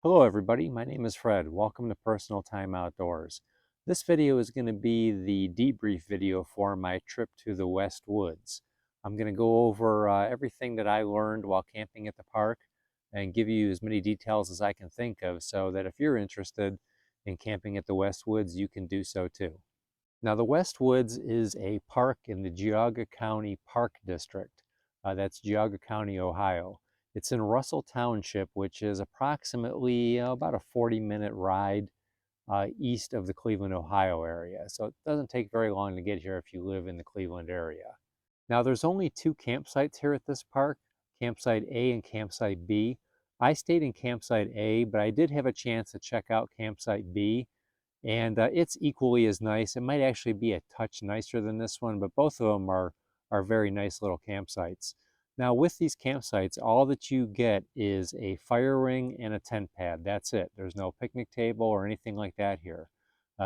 Hello everybody, my name is Fred. Welcome to Personal Time Outdoors. This video is going to be the debrief video for my trip to the West Woods. I'm going to go over everything that I learned while camping at the park and give you as many details as I can think of so that if you're interested in camping at the West Woods, you can do so too. Now the West Woods is a park in the Geauga County Park District. That's Geauga County, Ohio. It's in Russell Township, which is approximately about a 40-minute ride east of the Cleveland, Ohio area. So it doesn't take very long to get here if you live in the Cleveland area. Now there's only two campsites here at this park, Campsite A and Campsite B. I stayed in Campsite A, but I did have a chance to check out Campsite B, and it's equally as nice. It might actually be a touch nicer than this one, but both of them are very nice little campsites. Now with these campsites, all that you get is a fire ring and a tent pad. That's it. There's no picnic table or anything like that here.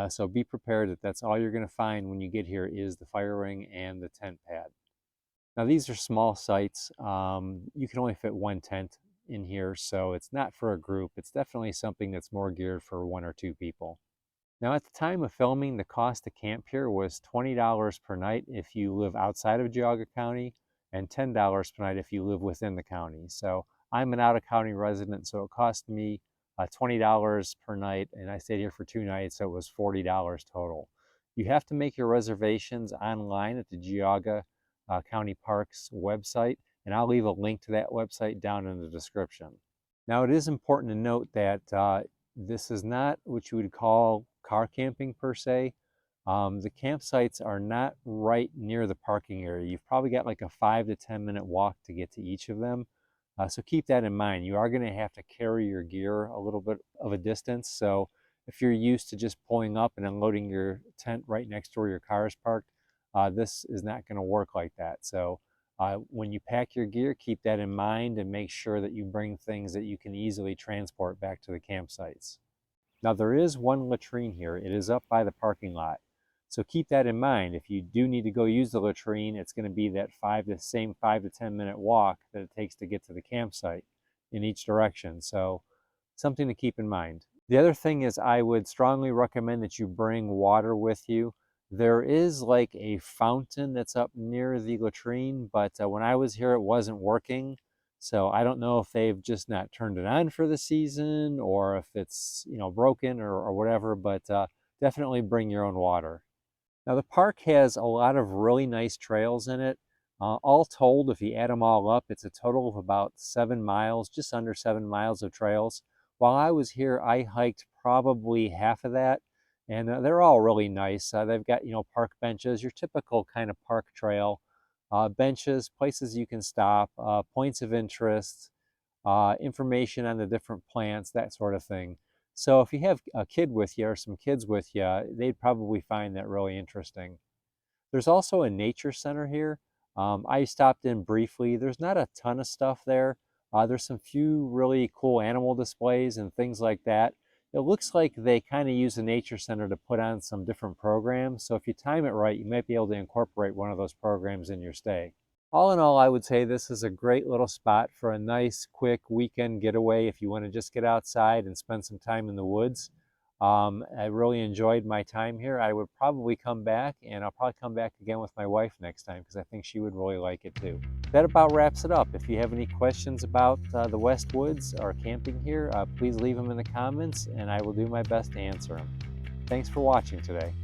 So be prepared that that's all you're going to find when you get here is the fire ring and the tent pad. Now these are small sites. You can only fit one tent in here, so it's not for a group. It's definitely something that's more geared for one or two people. Now at the time of filming, the cost to camp here was $20 per night if you live outside of Geauga County and $10 per night if you live within the county. So I'm an out-of-county resident, so it cost me $20 per night, and I stayed here for 2 nights, so it was $40 total. You have to make your reservations online at the Geauga County Parks website, and I'll leave a link to that website down in the description. Now it is important to note that this is not what you would call car camping per se. The campsites are not right near the parking area. You've probably got like a 5 to 10 minute walk to get to each of them. So keep that in mind. You are going to have to carry your gear a little bit of a distance. So if you're used to just pulling up and unloading your tent right next to where your car is parked, this is not going to work like that. So when you pack your gear, keep that in mind and make sure that you bring things that you can easily transport back to the campsites. Now there is one latrine here. It is up by the parking lot. So keep that in mind. If you do need to go use the latrine, it's going to be that same 5 to 10 minute walk that it takes to get to the campsite in each direction. So something to keep in mind. The other thing is I would strongly recommend that you bring water with you. There is like a fountain that's up near the latrine, but when I was here, it wasn't working. So I don't know if they've just not turned it on for the season or if it's, broken or whatever, but definitely bring your own water. Now the park has a lot of really nice trails in it. All told, if you add them all up, it's a total of about 7 miles, just under 7 miles of trails. While I was here, I hiked probably half of that, and they're all really nice. They've got, park benches, your typical kind of park trail, benches, places you can stop, points of interest, information on the different plants, that sort of thing. So if you have a kid with you or some kids with you, they'd probably find that really interesting. There's also a nature center here. I stopped in briefly. There's not a ton of stuff there. There's some few really cool animal displays and things like that. It looks like they kind of use the nature center to put on some different programs. So if you time it right, you might be able to incorporate one of those programs in your stay. All in all, I would say this is a great little spot for a nice, quick weekend getaway if you want to just get outside and spend some time in the woods. I really enjoyed my time here. I would probably come back, and I'll probably come back again with my wife next time because I think she would really like it too. That about wraps it up. If you have any questions about the West Woods or camping here, please leave them in the comments, and I will do my best to answer them. Thanks for watching today.